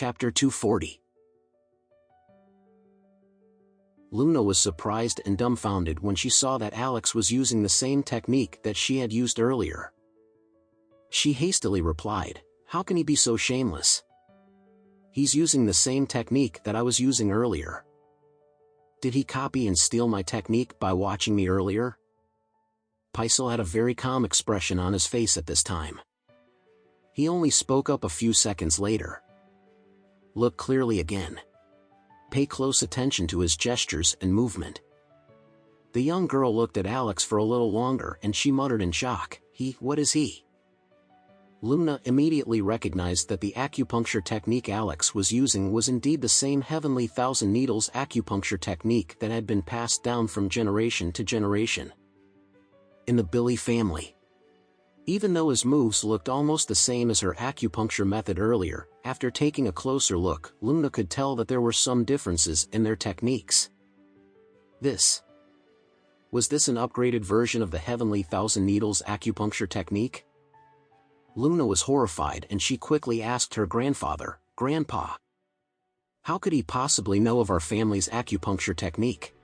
Chapter 240. Luna was surprised and dumbfounded when she saw that Alex was using the same technique that she had used earlier. She hastily replied, "How can he be so shameless? He's using the same technique that I was using earlier. Did he copy and steal my technique by watching me earlier?" Paisel had a very calm expression on his face at this time. He only spoke up a few seconds later. "Look clearly again. Pay close attention to his gestures and movement." The young girl looked at Alex for a little longer and she muttered in shock, What is he?" Luna immediately recognized that the acupuncture technique Alex was using was indeed the same heavenly thousand needles acupuncture technique that had been passed down from generation to generation in the Billy family. Even though his moves looked almost the same as her acupuncture method earlier, after taking a closer look, Luna could tell that there were some differences in their techniques. Was this an upgraded version of the heavenly thousand needles acupuncture technique? Luna was horrified and she quickly asked her grandfather, "Grandpa, how could he possibly know of our family's acupuncture technique?"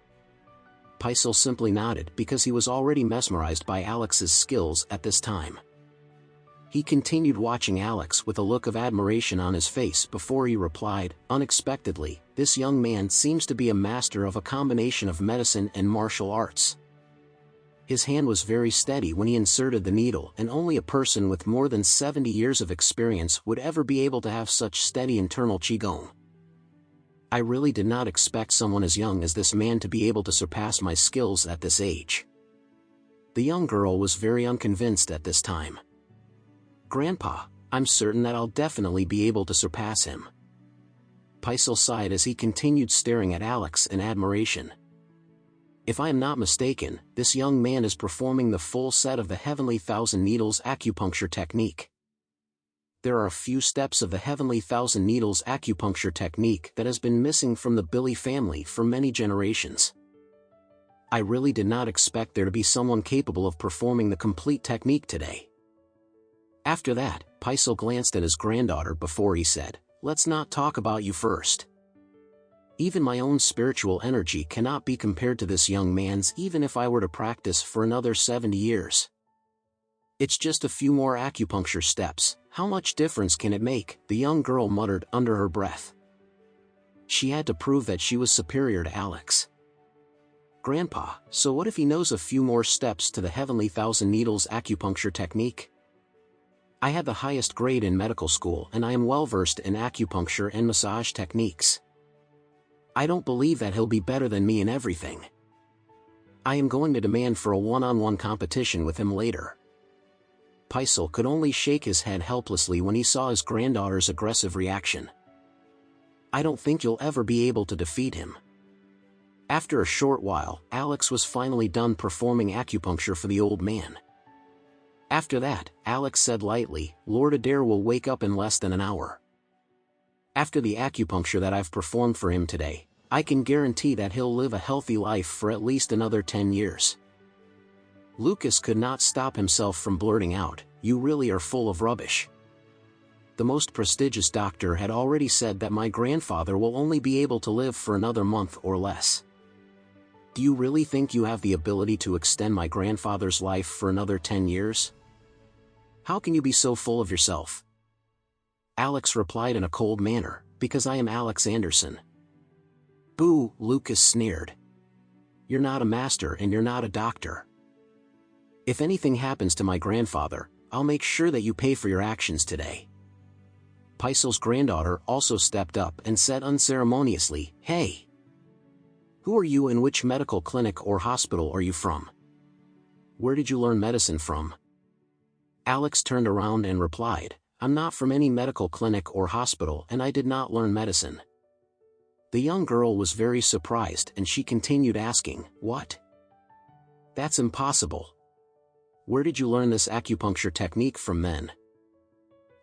Paisel simply nodded because he was already mesmerized by Alex's skills at this time. He continued watching Alex with a look of admiration on his face before he replied, unexpectedly, "This young man seems to be a master of a combination of medicine and martial arts." His hand was very steady when he inserted the needle, and only a person with more than 70 years of experience would ever be able to have such steady internal qigong. "I really did not expect someone as young as this man to be able to surpass my skills at this age." The young girl was very unconvinced at this time. "Grandpa, I'm certain that I'll definitely be able to surpass him." Paisel sighed as he continued staring at Alex in admiration. "If I am not mistaken, this young man is performing the full set of the heavenly thousand needles acupuncture technique. There are a few steps of the heavenly thousand needles acupuncture technique that has been missing from the Billy family for many generations. I really did not expect there to be someone capable of performing the complete technique today." After that, Paisel glanced at his granddaughter before he said, "Let's not talk about you first. Even my own spiritual energy cannot be compared to this young man's even if I were to practice for another 70 years. It's just a few more acupuncture steps, how much difference can it make?" the young girl muttered under her breath. She had to prove that she was superior to Alex. "Grandpa, so what if he knows a few more steps to the heavenly thousand needles acupuncture technique? I had the highest grade in medical school and I am well versed in acupuncture and massage techniques. I don't believe that he'll be better than me in everything. I am going to demand for a one-on-one competition with him later." Paisel could only shake his head helplessly when he saw his granddaughter's aggressive reaction. "I don't think you'll ever be able to defeat him." After a short while, Alex was finally done performing acupuncture for the old man. After that, Alex said lightly, "Lord Adair will wake up in less than an hour. After the acupuncture that I've performed for him today, I can guarantee that he'll live a healthy life for at least another 10 years. Lucas could not stop himself from blurting out, "You really are full of rubbish. The most prestigious doctor had already said that my grandfather will only be able to live for another month or less. Do you really think you have the ability to extend my grandfather's life for another 10 years? How can you be so full of yourself?" Alex replied in a cold manner, "Because I am Alex Anderson." "Boo," Lucas sneered. "You're not a master and you're not a doctor. If anything happens to my grandfather, I'll make sure that you pay for your actions today." Paisel's granddaughter also stepped up and said unceremoniously, "Hey! Who are you and which medical clinic or hospital are you from? Where did you learn medicine from?" Alex turned around and replied, "I'm not from any medical clinic or hospital and I did not learn medicine." The young girl was very surprised and she continued asking, "What? That's impossible. Where did you learn this acupuncture technique from then?"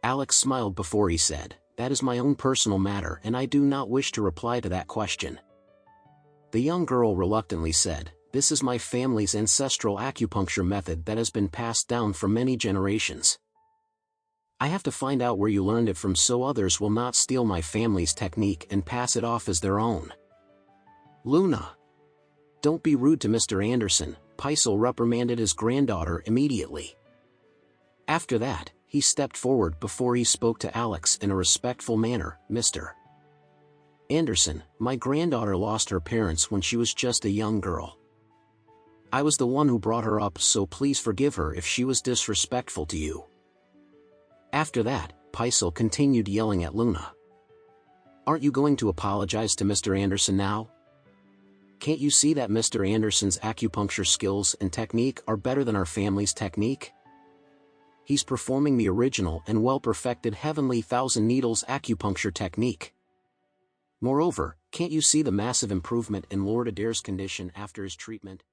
Alex smiled before he said, "That is my own personal matter and I do not wish to reply to that question." The young girl reluctantly said, "This is my family's ancestral acupuncture method that has been passed down for many generations. I have to find out where you learned it from so others will not steal my family's technique and pass it off as their own. Luna. Don't be rude to Mr. Anderson, Paisel reprimanded his granddaughter immediately. After that, he stepped forward before he spoke to Alex in a respectful manner. Mr. Anderson, my granddaughter lost her parents when she was just a young girl. I was the one who brought her up, so please forgive her if she was disrespectful to you. After that, Paisel continued yelling at Luna. Aren't you going to apologize to Mr. Anderson now? Can't you see that Mr. Anderson's acupuncture skills and technique are better than our family's technique? He's performing the original and well-perfected Heavenly Thousand Needles acupuncture technique. Moreover, can't you see the massive improvement in Lord Adair's condition after his treatment?